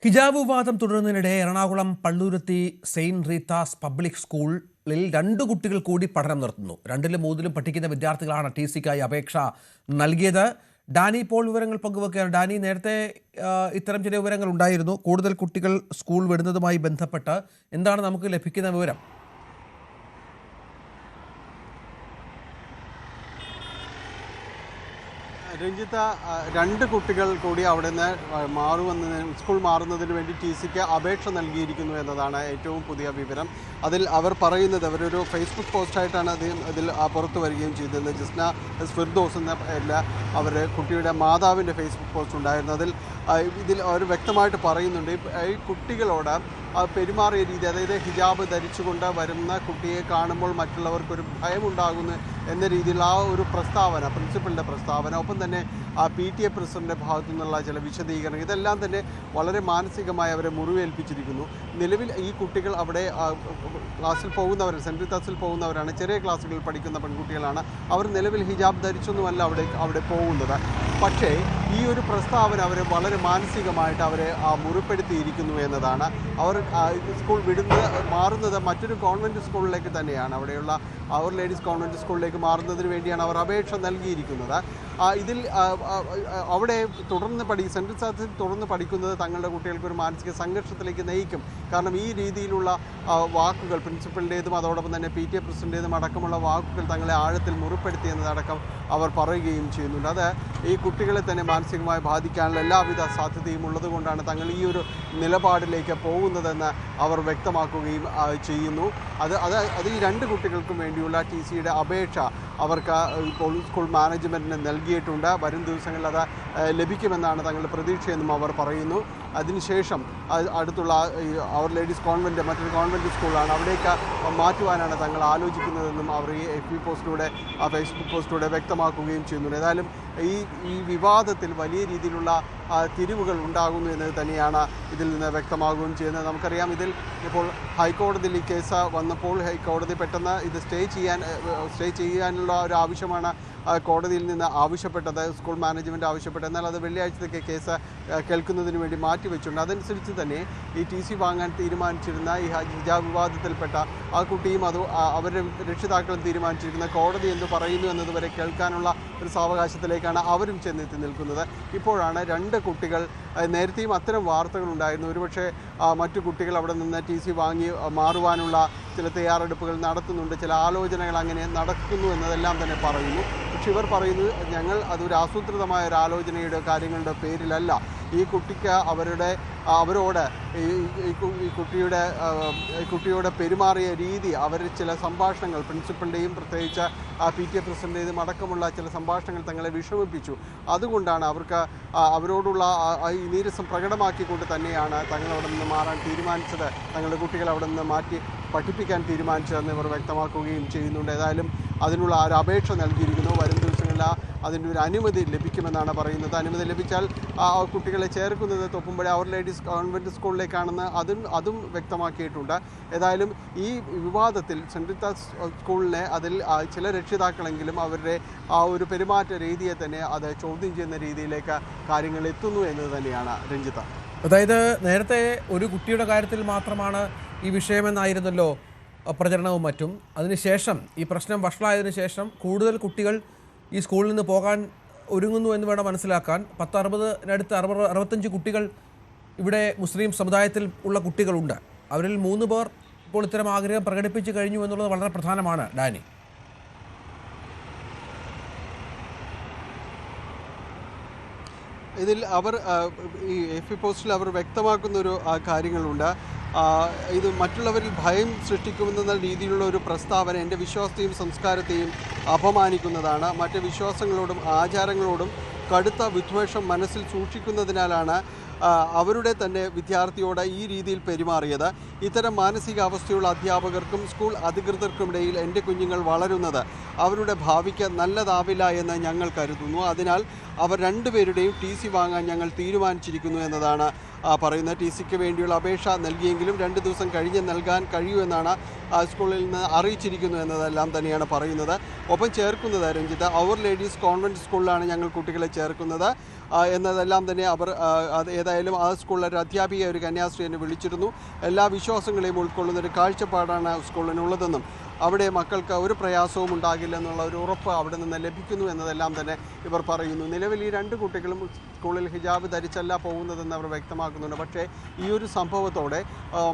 ഹിജാബ് വിവാദം തുടരുന്നതിനിടെ Ernakulam Palluruthy Saint Rita's public സ്കൂളിൽ 2 കുട്ടികൾ കൂടി പഠനം നിർത്തുന്നു. 2ലും 3ലും പഠിക്കുന്ന വിദ്യാർത്ഥികളാണ് ടി.സിക്കായി അപേക്ഷ നൽകിയത്. ഡാനി ഇപ്പോൾ വിവരങ്ങൾ പങ്കുവെക്കുകയാണ്. ഡാനി, നേരത്തെ ഇത്തരം ചില വിവരങ്ങൾ ഉണ്ടായിരുന്നു. കൂടുതൽ കുട്ടികൾ സ്കൂൾ വിടുന്നതുമായി ബന്ധപ്പെട്ട് എന്താണ് നമുക്ക് ലഭിക്കുന്ന വിവരം? രഞ്ജിത്ത, 2 കുട്ടികൾ കൂടി അവിടെ നിന്ന് സ്കൂൾ മാറുന്നതിന് വേണ്ടി ടി.സിക്ക് അപേക്ഷ നൽകിയിരിക്കുന്നു എന്നതാണ് ഏറ്റവും പുതിയ വിവരം. അതിൽ അവർ പറയുന്നത്, അവരൊരു ഫേസ്ബുക്ക് പോസ്റ്റായിട്ടാണ് അതിൽ പുറത്തു വരികയും ചെയ്തത്. ജിസ്ന ഫിർദോസ് എന്ന അവർ കുട്ടിയുടെ മാതാവിൻ്റെ ഫേസ്ബുക്ക് പോസ്റ്റ് ഉണ്ടായിരുന്നു. ഇതിൽ അവർ വ്യക്തമായിട്ട് പറയുന്നുണ്ട്, ഈ കുട്ടികളോട് പെരുമാറിയ രീതി, അതായത് ഹിജാബ് ധരിച്ചുകൊണ്ട് വരുന്ന കുട്ടിയെ കാണുമ്പോൾ മറ്റുള്ളവർക്കൊരു ഭയമുണ്ടാകുന്നു എന്ന രീതിയിലുള്ള ആ ഒരു പ്രസ്താവന, പ്രിൻസിപ്പലിൻ്റെ പ്രസ്താവന, ഒപ്പം തന്നെ PTA പ്രസിഡൻ്റെ ഭാഗത്തു നിന്നുള്ള ചില വിശദീകരണം, ഇതെല്ലാം തന്നെ വളരെ മാനസികമായി അവരെ മുറിവേൽപ്പിച്ചിരിക്കുന്നു. നിലവിൽ ഈ കുട്ടികൾ അവിടെ ക്ലാസ്സിൽ പോകുന്നവർ, സെൻറ്റ് റീത്താസിൽ പോകുന്നവരാണ്, ചെറിയ ക്ലാസ്സുകളിൽ പഠിക്കുന്ന പെൺകുട്ടികളാണ്. അവർ നിലവിൽ ഹിജാബ് ധരിച്ചൊന്നുമല്ല അവിടെ പോകുന്നത്. പക്ഷേ ഈ ഒരു പ്രസ്താവന അവരെ വളരെ മാനസികമായിട്ട് അവരെ മുറിപ്പെടുത്തിയിരിക്കുന്നു എന്നതാണ്. അവർ സ്കൂൾ മാറുന്നത് മറ്റൊരു കോൺവെൻറ്റ് സ്കൂളിലേക്ക് തന്നെയാണ്. അവിടെയുള്ള അവർ ലേഡീസ് കോൺവെൻറ്റ് സ്കൂളിലേക്ക് മാറുന്നതിന് വേണ്ടിയാണ് അവർ അപേക്ഷ നൽകിയിരിക്കുന്നത്. ഇതിൽ അവിടെ സെൻറ്റ് റീത്താസിൽ തുടർന്ന് പഠിക്കുന്നത് തങ്ങളുടെ കുട്ടികൾക്ക് ഒരു മാനസിക സംഘർഷത്തിലേക്ക് നയിക്കും. കാരണം ഈ രീതിയിലുള്ള വാക്കുകൾ, പ്രിൻസിപ്പലിൻ്റേതും അതോടൊപ്പം തന്നെ PTA പ്രസിഡൻ്റേതും അടക്കമുള്ള വാക്കുകൾ തങ്ങളെ ആഴത്തിൽ മുറിപ്പെടുത്തി എന്നതടക്കം അവർ പറയുകയും ചെയ്യുന്നുണ്ട്. അത് ഈ കുട്ടികളെ തന്നെ മാനസികമായി ബാധിക്കാനുള്ള എല്ലാവിധ സാധ്യതയും ഉള്ളതുകൊണ്ടാണ് തങ്ങൾ ഈ ഒരു നിലപാടിലേക്ക് പോകുന്നതെന്ന് അവർ വ്യക്തമാക്കുകയും ചെയ്യുന്നു. അത് ഈ 2 കുട്ടികൾക്കും വേണ്ടിയുള്ള TCയുടെ അപേക്ഷ അവർക്ക് ഇപ്പോൾ സ്കൂൾ മാനേജ്മെൻറ്റിന് നൽകിയിട്ടുണ്ട്. വരും ദിവസങ്ങളിൽ അത് ലഭിക്കുമെന്നാണ് തങ്ങളുടെ പ്രതീക്ഷയെന്നും അവർ പറയുന്നു. അതിനുശേഷം അടുത്തുള്ള അവർ ലേഡീസ് കോൺവെൻറ്റ്, മറ്റൊരു കോൺവെൻറ്റ് സ്കൂളാണ്, അവിടേക്ക് മാറ്റുവാനാണ് തങ്ങൾ ആലോചിക്കുന്നതെന്നും അവർ ഈ FB പോസ്റ്റിലൂടെ, ഫേസ്ബുക്ക് പോസ്റ്റിലൂടെ വ്യക്തമാക്കുകയും ചെയ്യുന്നുണ്ട്. ഏതായാലും ഈ വിവാദത്തിൽ വലിയ രീതിയിലുള്ള തിരിവുകൾ ഉണ്ടാകുന്നു എന്നത് തന്നെയാണ് ഇതിൽ നിന്ന് വ്യക്തമാകുകയും ചെയ്യുന്നത്. നമുക്കറിയാം, ഇതിൽ ഇപ്പോൾ ഹൈക്കോടതിയിൽ ഈ കേസ് വന്നപ്പോൾ ഹൈക്കോടതി പെട്ടെന്ന് ഇത് സ്റ്റേ ചെയ്യാനുള്ള ഒരു ആവശ്യമാണ് കോടതിയിൽ നിന്ന് ആവശ്യപ്പെട്ടത്, സ്കൂൾ മാനേജ്മെൻറ്റ് ആവശ്യപ്പെട്ടത്. എന്നാൽ അത് വെള്ളിയാഴ്ചത്തേക്ക് കേസ് കേൾക്കുന്നതിന് വേണ്ടി മാറ്റിവെച്ചിട്ടുണ്ട്. അതനുസരിച്ച് തന്നെ ഈ TC വാങ്ങാൻ തീരുമാനിച്ചിരുന്ന ഈ ഹിജാബ് വിവാദത്തിൽപ്പെട്ട ആ കുട്ടിയും അവരുടെ രക്ഷിതാക്കളും തീരുമാനിച്ചിരിക്കുന്ന കോടതി എന്ത് പറയുന്നു എന്നതുവരെ കേൾക്കാനുള്ള ഒരു സാവകാശത്തിലേക്കാണ് അവരും ചെന്നെത്തി നിൽക്കുന്നത്. ഇപ്പോഴാണ് 2 കുട്ടികൾ, നേരത്തെയും അത്തരം വാർത്തകളുണ്ടായിരുന്നു, ഒരുപക്ഷെ മറ്റു കുട്ടികൾ അവിടെ നിന്ന് TC വാങ്ങി മാറുവാനുള്ള ചില തയ്യാറെടുപ്പുകൾ നടത്തുന്നുണ്ട്, ചില ആലോചനകൾ അങ്ങനെ നടക്കുന്നു എന്നതെല്ലാം തന്നെ പറയുന്നു. പക്ഷെ ഇവർ പറയുന്നത്, ഞങ്ങൾ അതൊരു ആസൂത്രിതമായ ഒരു ആലോചനയുടെ കാര്യങ്ങളുടെ പേരിലല്ല. ഈ കുട്ടിക്ക് അവരോട് ഈ കുട്ടിയുടെ പെരുമാറിയ രീതി, അവർ ചില സംഭാഷണങ്ങൾ, പ്രിൻസിപ്പലിൻ്റെയും പ്രത്യേകിച്ച് PTA പ്രസിഡൻ്റെയും അടക്കമുള്ള ചില സംഭാഷണങ്ങൾ തങ്ങളെ വിഷമിപ്പിച്ചു. അതുകൊണ്ടാണ് അവരോടുള്ള ഈ നീരസം പ്രകടമാക്കിക്കൊണ്ട് തന്നെയാണ് തങ്ങൾ അവിടെ നിന്ന് മാറാൻ തീരുമാനിച്ചത്, തങ്ങളുടെ കുട്ടികൾ അവിടെ നിന്ന് മാറ്റി പഠിപ്പിക്കാൻ തീരുമാനിച്ചതെന്ന് ഇവർ വ്യക്തമാക്കുകയും ചെയ്യുന്നുണ്ട്. ഏതായാലും അതിനുള്ള ഒരു അപേക്ഷ നൽകിയിരിക്കുന്നു. വരും ദിവസങ്ങളിൽ അതിൻ്റെ ഒരു അനുമതി ലഭിക്കുമെന്നാണ് പറയുന്നത്. അനുമതി ലഭിച്ചാൽ കുട്ടികളെ ചേർക്കുന്നത് തൊപ്പുംപടി അവർ ലേഡീസ് കോൺവെൻറ്റ് സ്കൂളിലേക്കാണെന്ന് അതും വ്യക്തമാക്കിയിട്ടുണ്ട്. ഏതായാലും ഈ വിവാദത്തിൽ സെൻറ്റ് റീത്താസ് സ്കൂളിനെ അതിൽ ചില രക്ഷിതാക്കളെങ്കിലും അവരുടെ ആ ഒരു പെരുമാറ്റ രീതിയെ തന്നെ അത് ചോദ്യം ചെയ്യുന്ന രീതിയിലേക്ക് കാര്യങ്ങൾ എത്തുന്നു എന്നത് തന്നെയാണ് രഞ്ജിത്ത. അതായത് നേരത്തെ ഒരു കുട്ടിയുടെ കാര്യത്തിൽ മാത്രമാണ് ഈ വിഷയമെന്നായിരുന്നല്ലോ പ്രചരണവും മറ്റും. അതിനുശേഷം ഈ പ്രശ്നം വഷളായതിനു ശേഷം കൂടുതൽ കുട്ടികൾ ഈ സ്കൂളിൽ നിന്ന് പോകാൻ ഒരുങ്ങുന്നു എന്ന് വേണം മനസ്സിലാക്കാൻ. 65 കുട്ടികൾ ഇവിടെ മുസ്ലിം സമുദായത്തിൽ ഉള്ള കുട്ടികളുണ്ട്. അവരിൽ 3 പേർ ഇപ്പോൾ ഇത്തരം ആഗ്രഹം പ്രകടിപ്പിച്ചു കഴിഞ്ഞു എന്നുള്ളത് വളരെ പ്രധാനമാണ്. ഡാനി, ഇതിൽ അവർ ഈ FB പോസ്റ്റിൽ അവർ വ്യക്തമാക്കുന്നൊരു കാര്യങ്ങളുണ്ട്. ഇത് മറ്റുള്ളവരിൽ ഭയം സൃഷ്ടിക്കുമെന്ന രീതിയിലുള്ള ഒരു പ്രസ്താവന എൻ്റെ വിശ്വാസത്തെയും സംസ്കാരത്തെയും അപമാനിക്കുന്നതാണ്. മറ്റ് വിശ്വാസങ്ങളോടും ആചാരങ്ങളോടും കടുത്ത വിദ്വേഷം മനസ്സിൽ സൂക്ഷിക്കുന്നതിനാലാണ് അവരുടെ തന്നെ വിദ്യാർത്ഥിയോട് ഈ രീതിയിൽ പെരുമാറിയത്. ഇത്തരം മാനസികാവസ്ഥയുള്ള അധ്യാപകർക്കും സ്കൂൾ അധികൃതർക്കുമിടയിൽ എൻ്റെ കുഞ്ഞുങ്ങൾ വളരുന്നത് അവരുടെ ഭാവിക്ക് നല്ലതാവില്ല എന്ന് ഞങ്ങൾ കരുതുന്നു. അതിനാൽ അവർ 2 പേരുടെയും TC വാങ്ങാൻ ഞങ്ങൾ തീരുമാനിച്ചിരിക്കുന്നു എന്നതാണ് പറയുന്നത്. TCക്ക് വേണ്ടിയുള്ള അപേക്ഷ നൽകിയെങ്കിലും 2 ദിവസം കഴിഞ്ഞ് നൽകാൻ കഴിയൂ എന്നാണ് സ്കൂളിൽ നിന്ന് അറിയിച്ചിരിക്കുന്നു എന്നതെല്ലാം തന്നെയാണ് പറയുന്നത്. ഒപ്പം ചേർക്കുന്നത്, രഞ്ജിത്ത്, അവർ ലേഡീസ് കോൺവെൻറ്റ് സ്കൂളിലാണ് ഞങ്ങൾ കുട്ടികളെ ചേർക്കുന്നത്. എന്നതെല്ലാം തന്നെ അവർ ഏതായാലും ആ സ്കൂളിലെ ഒരു അധ്യാപിക ഒരു കന്യാസ്ത്രീ എന്നെ വിളിച്ചിരുന്നു. എല്ലാ വിശ്വാസങ്ങളെയും ഉൾക്കൊള്ളുന്ന ഒരു കാഴ്ചപ്പാടാണ് സ്കൂളിനുള്ളതെന്നും അവിടെ മക്കൾക്ക് ഒരു പ്രയാസവും ഉണ്ടാകില്ല എന്നുള്ള ഒരു ഉറപ്പ് അവിടെ നിന്ന് ലഭിക്കുന്നു എന്നതെല്ലാം തന്നെ ഇവർ പറയുന്നു. നിലവിൽ ഈ 2 കുട്ടികളും സ്കൂളിൽ ഹിജാബ് ധരിച്ചല്ല പോകുന്നതെന്ന് അവർ വ്യക്തമാക്കുന്നുണ്ട്. പക്ഷേ ഈ ഒരു സംഭവത്തോടെ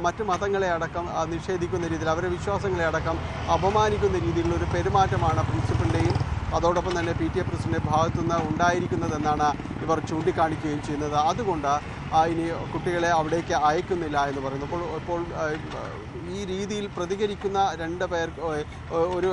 മറ്റ് മതങ്ങളെ അടക്കം നിഷേധിക്കുന്ന രീതിയിൽ അവരുടെ വിശ്വാസങ്ങളെ അടക്കം അപമാനിക്കുന്ന രീതിയിലുള്ള ഒരു പെരുമാറ്റമാണ് പ്രിൻസിപ്പലിൻ്റെയും അതോടൊപ്പം തന്നെ PTA പ്രസിഡന്റ് ഭാഗത്തുനിന്ന് ഉണ്ടായിരിക്കുന്നതെന്നാണ് ഇവർ ചൂണ്ടിക്കാണിക്കുകയും ചെയ്യുന്നത്. അതുകൊണ്ട് ഇനി കുട്ടികളെ അവിടേക്ക് അയക്കുന്നില്ല എന്ന് പറയുന്നു. ഇപ്പോൾ ഈ രീതിയിൽ പ്രതികരിക്കുന്ന 2 പേർ ഒരു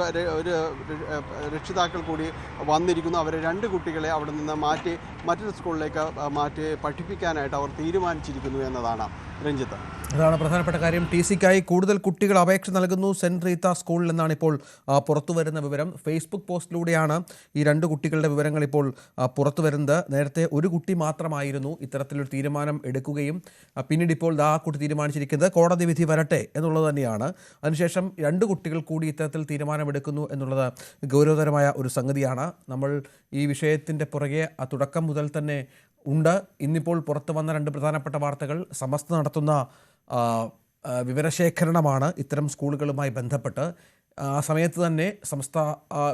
രക്ഷിതാക്കൾ കൂടി വന്നിരിക്കുന്നു. അവരെ 2 കുട്ടികളെ അവിടെ നിന്ന് മാറ്റി മറ്റൊരു സ്കൂളിലേക്ക് മാറ്റി പഠിപ്പിക്കാനായിട്ട് അവർ തീരുമാനിച്ചിരിക്കുന്നു എന്നതാണ് രഞ്ജിത്ത്. അതാണ് പ്രധാനപ്പെട്ട കാര്യം. TCക്കായി കൂടുതൽ കുട്ടികൾ അപേക്ഷ നൽകുന്നു സെൻറ്റ് റീത്ത സ്കൂളിൽ എന്നാണ് ഇപ്പോൾ പുറത്തു വരുന്ന വിവരം. ഫേസ്ബുക്ക് പോസ്റ്റിലൂടെയാണ് ഈ 2 കുട്ടികളുടെ വിവരങ്ങൾ ഇപ്പോൾ പുറത്തു വരുന്നത്. നേരത്തെ ഒരു കുട്ടി മാത്രമായിരുന്നു ഇത്തരത്തിലൊരു തീരുമാനം എടുക്കുകയും പിന്നീട് ഇപ്പോൾ ആ കുട്ടി തീരുമാനിച്ചിരിക്കുന്നത് കോടതി വിധി വരട്ടെ എന്നുള്ളത് തന്നെയാണ്. അതിനുശേഷം 2 കുട്ടികൾ കൂടി ഇത്തരത്തിൽ തീരുമാനമെടുക്കുന്നു എന്നുള്ളത് ഗൗരവതരമായ ഒരു സംഗതിയാണ്. നമ്മൾ ഈ വിഷയത്തിൻ്റെ പുറകെ തുടക്കം മുതൽ തന്നെ ഉണ്ട്. ഇന്നിപ്പോൾ പുറത്തു വന്ന 2 പ്രധാനപ്പെട്ട വാർത്തകൾ സമസ്ത നടത്തുന്ന വിവരശേഖരണമാണ് ഇത്തരം സ്കൂളുകളുമായി ബന്ധപ്പെട്ട്. ആ സമയത്ത് തന്നെ സമസ്ത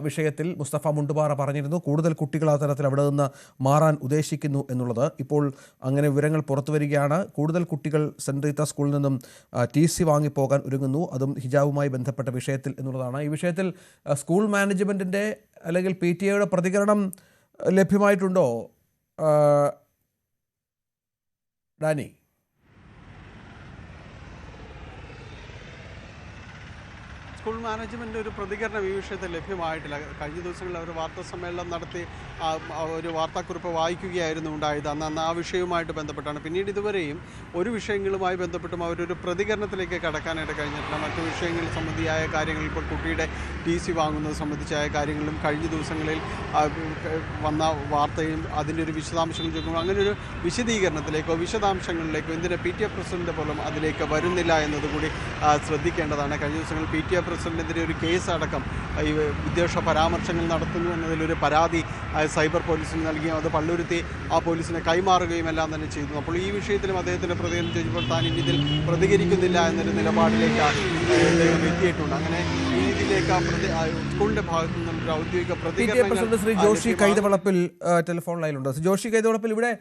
വിഷയത്തിൽ മുസ്തഫ മുണ്ടുപാറ പറഞ്ഞിരുന്നു കൂടുതൽ കുട്ടികൾ ആ തരത്തിൽ അവിടെ നിന്ന് മാറാൻ ഉദ്ദേശിക്കുന്നു എന്നുള്ളത്. ഇപ്പോൾ അങ്ങനെ വിവരങ്ങൾ പുറത്തു വരികയാണ്. കൂടുതൽ കുട്ടികൾ സെൻറ്റ് റീത്ത സ്കൂളിൽ നിന്നും TC വാങ്ങിപ്പോകാൻ ഒരുങ്ങുന്നു, അതും ഹിജാബുമായി ബന്ധപ്പെട്ട വിഷയത്തിൽ എന്നുള്ളതാണ്. ഈ വിഷയത്തിൽ സ്കൂൾ മാനേജ്മെൻറ്റിൻ്റെ അല്ലെങ്കിൽ PTA പ്രതികരണം ലഭ്യമായിട്ടുണ്ടോ ഡാനി? സ്കൂൾ മാനേജ്മെൻ്റ് ഒരു പ്രതികരണം ഈ വിഷയത്തിൽ ലഭ്യമായിട്ടില്ല. കഴിഞ്ഞ ദിവസങ്ങളിൽ അവർ വാർത്താ സമ്മേളനം നടത്തി ഒരു വാർത്താക്കുറിപ്പ് വായിക്കുകയായിരുന്നു ഉണ്ടായത്. അന്ന് ആ വിഷയവുമായിട്ട് ബന്ധപ്പെട്ടാണ്. പിന്നീട് ഇതുവരെയും ഒരു വിഷയങ്ങളുമായി ബന്ധപ്പെട്ടും അവരൊരു പ്രതികരണത്തിലേക്ക് കടക്കാനായിട്ട് കഴിഞ്ഞിട്ടില്ല. മറ്റു വിഷയങ്ങൾ സംബന്ധിയായ കാര്യങ്ങൾ, ഇപ്പോൾ കുട്ടിയുടെ TC വാങ്ങുന്നത് സംബന്ധിച്ചായ കാര്യങ്ങളും കഴിഞ്ഞ ദിവസങ്ങളിൽ വന്ന വാർത്തയും അതിൻ്റെ ഒരു വിശദാംശങ്ങൾ ചോദിക്കുമ്പോൾ അങ്ങനെ ഒരു വിശദീകരണത്തിലേക്കോ വിശദാംശങ്ങളിലേക്കോ എന്തിനാ PTA പ്രസിഡന്റ് പോലും അതിലേക്ക് വരുന്നില്ല എന്നതുകൂടി ശ്രദ്ധിക്കേണ്ടതാണ്. കഴിഞ്ഞ ദിവസങ്ങളിൽ PTA പ്രസിഡന്റിനെതിരെ ഒരു കേസ് അടക്കം ഈ വിദ്വേഷ പരാമർശങ്ങൾ നടത്തുന്നു എന്നതിലൊരു പരാതി സൈബർ പോലീസിന് നൽകുകയും അത് പള്ളുരുത്തി ആ പോലീസിനെ കൈമാറുകയും എല്ലാം തന്നെ ചെയ്തു. അപ്പോൾ ഈ വിഷയത്തിലും അദ്ദേഹത്തിൻ്റെ പ്രതികരണം ചോദിച്ചപ്പോൾ താൻ ഇനി ഇതിൽ പ്രതികരിക്കുന്നില്ല എന്നൊരു നിലപാടിലേക്ക് അദ്ദേഹം എത്തിയിട്ടുണ്ട്. അങ്ങനെ ഈ രീതിയിലേക്ക് സ്കൂളിൻ്റെ ഭാഗത്തു നിന്നൊരു ഔദ്യോഗിക പ്രതികരണം ശ്രീ ജോഷി കൈതവളപ്പിൽ ടെലിഫോൺ ലൈനിലുണ്ട്. ജോഷി കൈതവളപ്പിൽ, ഇവിടെ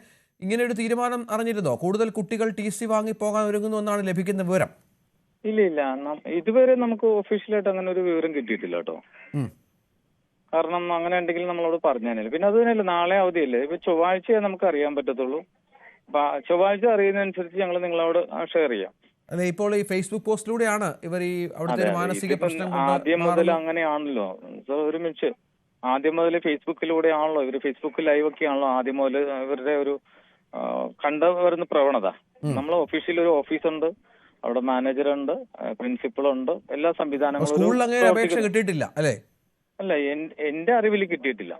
ഇങ്ങനെയൊരു തീരുമാനം അറിഞ്ഞിരുന്നോ? കൂടുതൽ കുട്ടികൾ TC വാങ്ങി പോകാൻ ഒരുങ്ങുന്നു എന്നാണ് ലഭിക്കുന്ന വിവരം. ഇല്ല, ഇതുവരെ നമുക്ക് ഒഫീഷ്യലായിട്ട് അങ്ങനെ ഒരു വിവരം കിട്ടിയിട്ടില്ല കേട്ടോ. കാരണം അങ്ങനെ ഉണ്ടെങ്കിൽ നമ്മളോട് പറഞ്ഞാലേ. പിന്നെ അത് തന്നെയല്ല, നാളെ അവധിയല്ലേ, ഇപ്പൊ ചൊവ്വാഴ്ചയെ നമുക്ക് അറിയാൻ പറ്റത്തുള്ളൂ. ചൊവ്വാഴ്ച അറിയുന്നതനുസരിച്ച് ഞങ്ങൾ നിങ്ങളോട് ഷെയർ ചെയ്യാം. അല്ലെ, ഇപ്പോൾ ഈ ഫേസ്ബുക്ക് പോസ്റ്റിലൂടെയാണ് ഇവർ ഈ അവിടുത്തെ മാനസിക പ്രശ്നം ആദ്യം മുതൽ അങ്ങനെയാണല്ലോ. ഒരുമിച്ച് ആദ്യം മുതൽ ഫേസ്ബുക്കിലൂടെ ആണല്ലോ, ഇവര് ഫേസ്ബുക്ക് ലൈവ് ഒക്കെ ആണല്ലോ ആദ്യം മുതൽ ഇവരുടെ ഒരു കണ്ടുവരുന്ന പ്രവണത. നമ്മൾ ഒഫീഷ്യൽ ഒരു ഓഫീസുണ്ട്, അവിടെ മാനേജറുണ്ട്, പ്രിൻസിപ്പളുണ്ട്, എല്ലാ സംവിധാനങ്ങളും. അപേക്ഷ കിട്ടിയിട്ടില്ല അല്ലേ? അല്ല, എന്റെ അറിവിൽ കിട്ടിയിട്ടില്ല.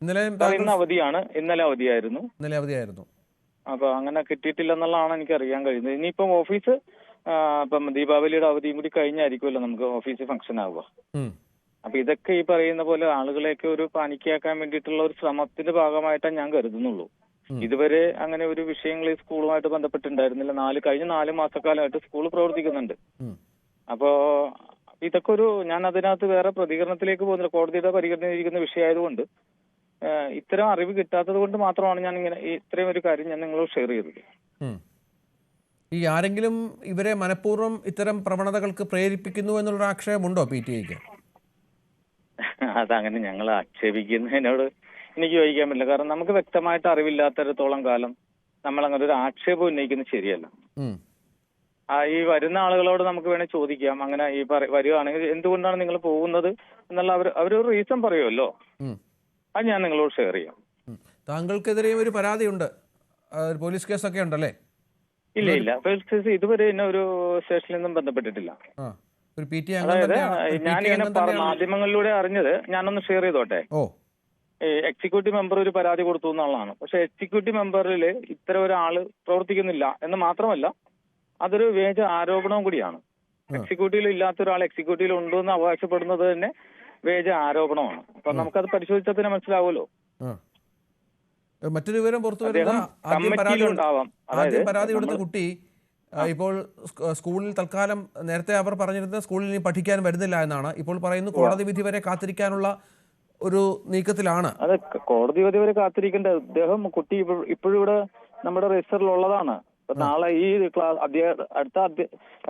ഇന്ന് അവധിയാണ്, ഇന്നലെ അവധിയായിരുന്നു. അപ്പൊ അങ്ങനെ കിട്ടിയിട്ടില്ല എന്നുള്ളതാണ് എനിക്ക് അറിയാൻ കഴിയുന്നത്. ഇനിയിപ്പം ഓഫീസ് ഇപ്പം ദീപാവലിയുടെ അവധിയും കൂടി കഴിഞ്ഞായിരിക്കുമല്ലോ നമുക്ക് ഓഫീസ് ഫംഗ്ഷൻ ആവുക. അപ്പൊ ഇതൊക്കെ ഈ പറയുന്ന പോലെ ആളുകളെയൊക്കെ ഒരു പാനിക്കാക്കാൻ വേണ്ടിയിട്ടുള്ള ഒരു ശ്രമത്തിന്റെ ഭാഗമായിട്ടാണ് ഞാൻ കരുതുന്നുള്ളൂ. ഇതുവരെ അങ്ങനെ ഒരു വിഷയങ്ങൾ ഈ സ്കൂളുമായിട്ട് ബന്ധപ്പെട്ടുണ്ടായിരുന്നില്ല. കഴിഞ്ഞ 4 മാസക്കാലമായിട്ട് സ്കൂൾ പ്രവർത്തിക്കുന്നുണ്ട്. അപ്പോ ഇതൊക്കെ ഞാൻ അതിനകത്ത് വേറെ പ്രതികരണത്തിലേക്ക് പോകുന്നില്ല. കോടതിയുടെ പരിഗണനയിരിക്കുന്ന വിഷയമായതുകൊണ്ട് ഇത്തരം അറിവ് കിട്ടാത്തത് കൊണ്ട് മാത്രമാണ് ഞാൻ ഇങ്ങനെ ഇത്രയും ഒരു കാര്യം ഞാൻ നിങ്ങളോട് ഷെയർ ചെയ്തത്. ഈ ആരെങ്കിലും ഇവരെ മനഃപൂർവ്വം ഇത്തരം പ്രവണതകൾക്ക് പ്രേരിപ്പിക്കുന്നു എന്നുള്ള ആക്ഷേപമുണ്ടോ PTAക്ക്? അതങ്ങനെ ഞങ്ങൾ ആക്ഷേപിക്കുന്നതിനോട് എനിക്ക് യോജിക്കാൻ പറ്റില്ല. കാരണം നമുക്ക് വ്യക്തമായിട്ട് അറിവില്ലാത്തിടത്തോളം കാലം നമ്മൾ അങ്ങനെ ഒരു ആക്ഷേപം ഉന്നയിക്കുന്നത് ശരിയല്ല. ഈ വരുന്ന ആളുകളോട് നമുക്ക് വേണേൽ ചോദിക്കാം, അങ്ങനെ ഈ വരുവാണെങ്കിൽ എന്തുകൊണ്ടാണ് നിങ്ങൾ പോകുന്നത് എന്നുള്ള അവരൊരു റീസൺ പറയുമല്ലോ, അത് ഞാൻ നിങ്ങളോട് ഷെയർ ചെയ്യാം. താങ്കൾക്കെതിരെയും ഒരു പരാതിയുണ്ട്, പോലീസ് കേസൊക്കെ ഉണ്ടല്ലേ? ഇല്ല, പോലീസ് കേസ് ഇതുവരെ എന്നെ ഒരു സ്റ്റേഷനിൽ നിന്നും ബന്ധപ്പെട്ടിട്ടില്ല. അതായത് ഞാനിങ്ങനെ മാധ്യമങ്ങളിലൂടെ അറിഞ്ഞത്, ഞാനൊന്ന് ഷെയർ ചെയ്തോട്ടെ. എക്സിക്യൂട്ടീവ് മെമ്പർ ഒരു പരാതി കൊടുത്തു എന്നുള്ളതാണ്. പക്ഷെ എക്സിക്യൂട്ടീവ് മെമ്പറിൽ ഇത്തരം ഒരാള് പ്രവർത്തിക്കുന്നില്ല എന്ന് മാത്രമല്ല, അതൊരു വ്യാജ ആരോപണവും കൂടിയാണ്. എക്സിക്യൂട്ടീവിൽ ഇല്ലാത്ത ഒരാൾ എക്സിക്യൂട്ടീവിൽ ഉണ്ടെന്ന് അവകാശപ്പെടുന്നത് തന്നെ വ്യാജ ആരോപണമാണ്. അപ്പൊ നമുക്കത് പരിശോധിച്ചാൽ തന്നെ മനസ്സിലാവുമല്ലോ. മറ്റൊരു വിവരം പുറത്തു വരുന്നത് ആദ്യം പരാതി കൊടുത്ത കുട്ടി ഇപ്പോൾ സ്കൂളിൽ തൽക്കാലം നേരത്തെ അവർ പറഞ്ഞിരുന്നത് സ്കൂളിൽ ഇനി പഠിക്കാൻ വരുന്നില്ല എന്നാണ്. ഇപ്പോൾ പറയുന്നു കോടതി വിധി വരെ കാത്തിരിക്കാനുള്ള ഒരു നീക്കത്തിലാണ്. അതെ, കോടതി വിധി വരെ കാത്തിരിക്കേണ്ട അദ്ദേഹം കുട്ടി ഇപ്പോഴും ഇവിടെ നമ്മുടെ രജിസ്റ്ററിലുള്ളതാണ്. നാളെ ഈ അടുത്ത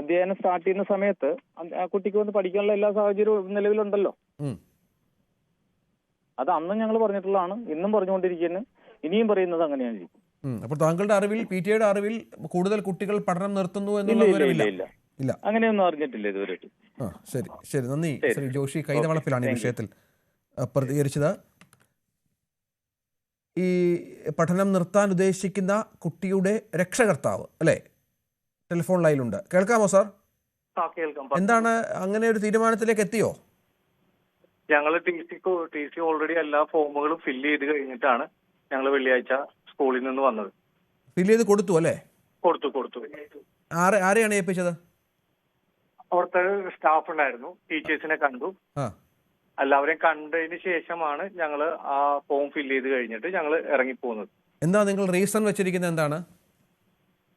അധ്യയനം സ്റ്റാർട്ട് ചെയ്യുന്ന സമയത്ത് ആ കുട്ടിക്ക് വന്ന് പഠിക്കാനുള്ള എല്ലാ സാഹചര്യവും നിലവിലുണ്ടല്ലോ. അത് അന്നും ഞങ്ങൾ പറഞ്ഞിട്ടുള്ളതാണ്, ഇന്നും പറഞ്ഞുകൊണ്ടിരിക്കുന്നു, ഇനിയും പറയുന്നത് അങ്ങനെയാണ്. അപ്പോൾ താങ്കളുടെ അറിവിൽ PTA അറിവിൽ കൂടുതൽ കുട്ടികൾ പഠനം നിർത്തുന്നു ഇല്ല, അങ്ങനെയൊന്നും അറിഞ്ഞിട്ടില്ല ഇതുവരെ. ശരി ശരി, നന്ദി. ശ്രീ ജോഷി കൈതവളപ്പിലാണ് ഈ വിഷയത്തിൽ പ്രതികരിച്ചത്. ഈ പഠനം നിർത്താൻ ഉദ്ദേശിക്കുന്ന കുട്ടിയുടെ രക്ഷകർത്താവ് അല്ലേ ടെലിഫോൺ ലൈനിലുണ്ട്. കേൾക്കാമോ സാർ? എന്താണ് അങ്ങനെ ഒരു തീരുമാനത്തിലേക്ക് എത്തിയോ? ഞങ്ങൾ ടി സി ഓൾറെഡി എല്ലാ ഫോമുകളും ഫില്ല് ചെയ്ത് കഴിഞ്ഞിട്ടാണ് ഞങ്ങൾ വെള്ളിയാഴ്ച സ്കൂളിൽ നിന്ന് വന്നത്. ഫില്ല് ചെയ്ത് കൊടുത്തു അല്ലേ? കൊടുത്തു. ആരെയാണ് ഏൽപ്പിച്ചത്? അവിടുത്തെ സ്റ്റാഫ് ഉണ്ടായിരുന്നു, ടീച്ചേഴ്സിനെ കണ്ടു. എല്ലാവരെയും കണ്ടതിന് ശേഷമാണ് ഞങ്ങൾ ആ ഫോം ഫില്ല് ചെയ്ത് കഴിഞ്ഞിട്ട് ഞങ്ങൾ ഇറങ്ങിപ്പോകുന്നത്. എന്താ നിങ്ങൾ റീസൺ വെച്ചിരിക്കുന്നത്? എന്താണ്?